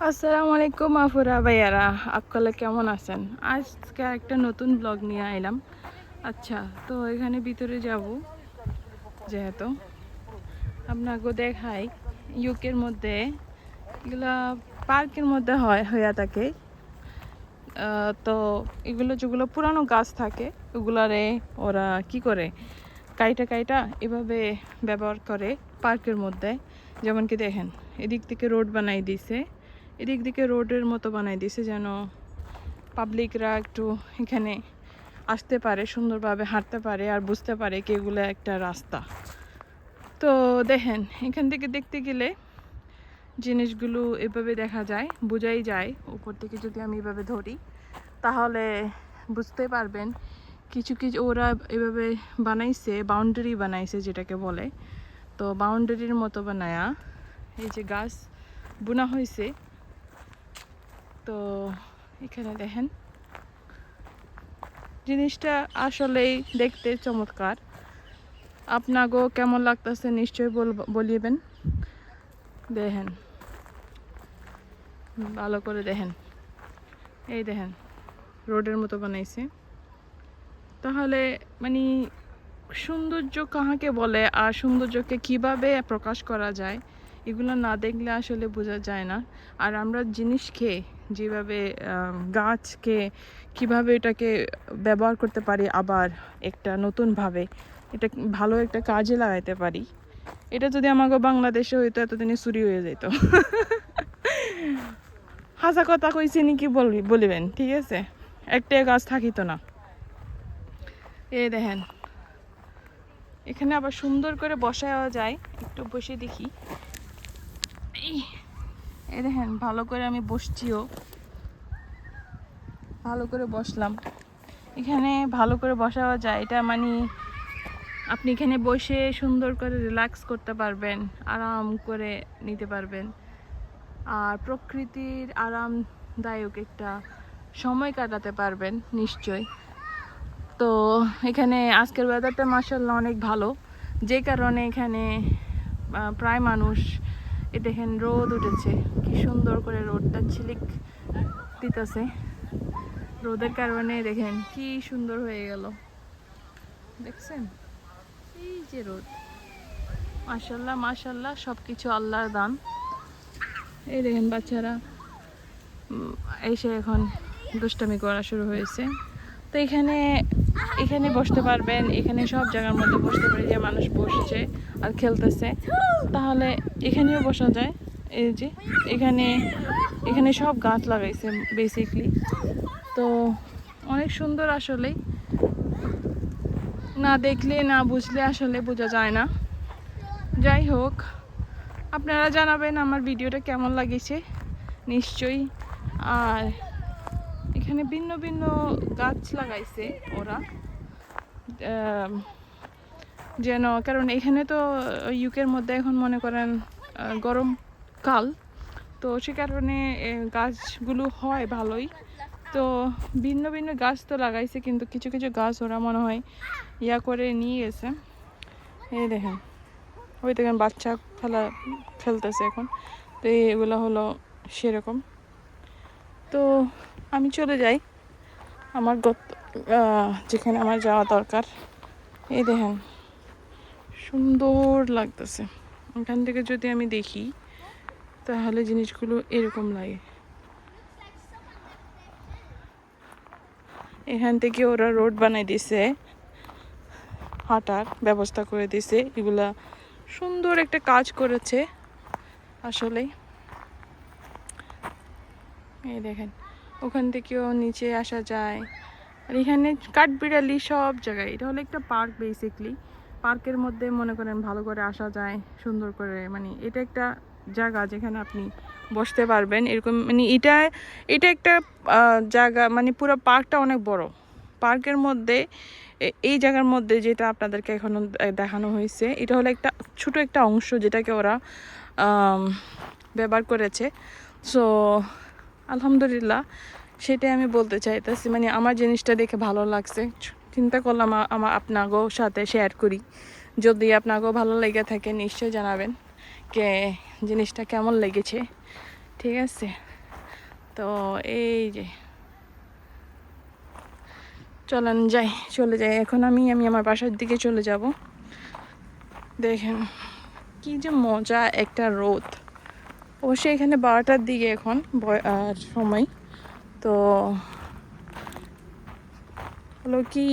আসসালামু আলাইকুম আফুরা ভাইয়ারা, আপনারা কেমন আছেন? আজকে একটা নতুন ব্লগ নিয়ে আইলাম। আচ্ছা, তো এখানে ভিতরে যাব, যেহেতু আপনাকে দেখাই ইউকের মধ্যে এগুলা পার্কের মধ্যে হইয়া থাকে। তো এগুলো যেগুলো পুরানো গাছ থাকে ওগুলারে ওরা কি করে কাইটা কাইটা এভাবে ব্যবহার করে পার্কের মধ্যে। যেমন কি দেখেন, এদিক থেকে রোড বানাই দিছে, এদিক দিকে রোডের মতো বানাই দিছে যেন পাবলিকরা একটু এখানে আসতে পারে, সুন্দরভাবে হাঁটতে পারে আর বুঝতে পারে কি এগুলো একটা রাস্তা। তো দেখেন, এখান থেকে দেখতে গেলে জিনিসগুলো এভাবে দেখা যায়, বোঝাই যায়। উপর থেকে যদি আমি এভাবে ধরি তাহলে বুঝতে পারবেন কিছু কিছু ওরা এভাবে বানাইছে, বাউন্ডারি বানাইছে যেটাকে বলে। তো বাউন্ডারির মতো বানায়া এই যে গাছ বোনা হয়েছে। তো এখানে দেখেন, জিনিসটা আসলেই দেখতে চমৎকার। আপনাকেও কেমন লাগতেছে নিশ্চয়ই বলিবেন। দেখেন, ভালো করে দেখেন, এই দেখেন রোডের মতো বানাইছে। তাহলে মানে সৌন্দর্য কাহাকে বলে আর সৌন্দর্যকে কিভাবে প্রকাশ করা যায় এগুলো না দেখলে আসলে বোঝা যায় না। আর আমরা জিনিস খেয়ে যেভাবে গাছকে কিভাবে এটাকে ব্যবহার করতে পারি, আবার একটা নতুনভাবে এটা ভালো একটা কাজে লাগাইতে পারি। এটা যদি আমাকে বাংলাদেশে হইতো এতদিনে চুরি হয়ে যেত। হাসা কথা কইছি নাকি বলিবেন, ঠিক আছে, একটা গাছ থাকিত না। এই দেখেন, এখানে আবার সুন্দর করে বসাও যায়, একটু বসে দেখি। এই দেখেন, ভালো করে আমি বসছিও, ভালো করে বসলাম। এখানে ভালো করে বসাও যায়, এটা মানে আপনি এখানে বসে সুন্দর করে রিল্যাক্স করতে পারবেন, আরাম করে নিতে পারবেন আর প্রকৃতির আরামদায়ক একটা সময় কাটাতে পারবেন নিশ্চয়। তো এখানে আজকের ওয়েদারটা মাশাআল্লাহ অনেক ভালো, যে কারণে এখানে প্রায় মানুষ, এ দেখেন রোদ উঠেছে, কি সুন্দর করে রোদটা ঝিলিক দিতেছে। রোদের কারণে দেখেন কি সুন্দর হয়ে গেল, দেখছেন? এই যে রোদ, মাশাআল্লাহ মাশাআল্লাহ, সবকিছু আল্লাহর দান। এই দেখেন বাচ্চারা এসে এখন দুষ্টামি করা শুরু হয়েছে। তো এখানে এখানে বসতে পারবেন, এখানে সব জায়গার মধ্যে বসতে পারি, যে মানুষ বসছে আর খেলতেছে, তাহলে এখানেও বসা যায়। এই যে এখানে এখানে সব গাছ লাগাইছে বেসিকলি। তো অনেক সুন্দর, আসলেই না দেখলে না বুঝলে আসলে বোঝা যায় না। যাই হোক, আপনারা জানাবেন আমার ভিডিওটা কেমন লাগেছে নিশ্চয়ই। আর এখানে ভিন্ন ভিন্ন গাছ লাগাইছে ওরা, যেন, কারণ এখানে তো ইউকের মধ্যে এখন মনে করেন গরমকাল, তো সে কারণে গাছগুলো হয় ভালোই। তো ভিন্ন ভিন্ন গাছ তো লাগাইছে, কিন্তু কিছু কিছু গাছ ওরা মনে হয় ইয়া করে নিয়ে গেছে। এই দেখেন, ওই দেখেন বাচ্চা খেলতেছে এখন। তো এগুলো হলো সেরকম। তো আমি চলে যাই আমার যেখানে আমার যাওয়া দরকার। এই দেখেন, সুন্দর লাগতেছে। এখান থেকে যদি আমি দেখি তাহলে জিনিসগুলো এরকম লাগে। এখান থেকে ওরা রোড বানাই দিছে, হাঁটার ব্যবস্থা করে দিছে, এগুলা সুন্দর একটা কাজ করেছে আসলে। এই দেখেন, ওখান থেকেও নিচে আসা যায়। আর এখানে কাঠবিড়ালি সব জায়গায়, এটা হলো একটা পার্ক বেসিকলি। পার্কের মধ্যে মনে করেন ভালো করে আসা যায় সুন্দর করে, মানে এটা একটা জায়গা যেখানে আপনি বসতে পারবেন এরকম, মানে এটা এটা একটা জায়গা, মানে পুরো পার্কটা অনেক বড়। পার্কের মধ্যে এই জায়গার মধ্যে যেটা আপনাদেরকে এখনো দেখানো হয়েছে, এটা হলো একটা ছোট একটা অংশ যেটাকে ওরা ব্যবহার করেছে। সো আলহামদুলিল্লাহ, সেটাই আমি বলতে চাইতেছি। মানে আমার জিনিসটা দেখে ভালো লাগছে, চিন্তা করলাম আমার আপনাকেও সাথে শেয়ার করি। যদি আপনাকেও ভালো লেগে থাকে নিশ্চয়ই জানাবেন কে জিনিসটা কেমন লেগেছে, ঠিক আছে? তো এই যে চলে যাই এখন আমি আমার বাসার দিকে চলে যাব। দেখেন কি যে মজা একটা রোদ, অবশ্যই এখানে 12টার দিকে এখন সময়। তো হলো কি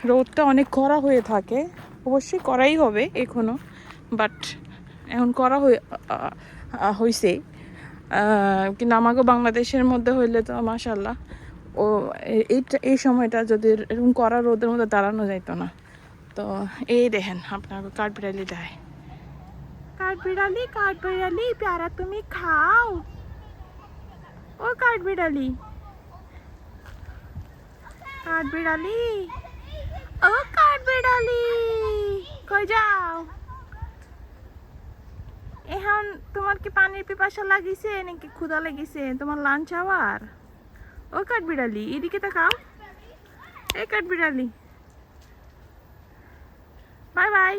রোদটা অনেক কড়া হয়ে থাকে, অবশ্যই কড়াই হবে এখনও, বাট এখন কড়া হয়েছে। কিন্তু আমাকে বাংলাদেশের মধ্যে হইলে তো মাশাল্লাহ ও এই সময়টা যদি এরকম কড়া রোদের মধ্যে দাঁড়ানো যাইতো না। তো এই দেখেন আপনাকে কাঠবিড়ালি দেয়, কাঠবিড়ালি প্যারা তুমি খাও, ও কাঠবিড়ালি কাঠবিড়ালি ও কাঠবিড়ালি কই যাও? এখন তোমার কি পানির পিপাসা লাগিছে নাকি ক্ষুধা লাগিছে তোমার লাঞ্চ আওয়ার? ও কাঠবিড়ালি এদিকে তাকাও, এই কাঠবিড়ালি বাই বাই।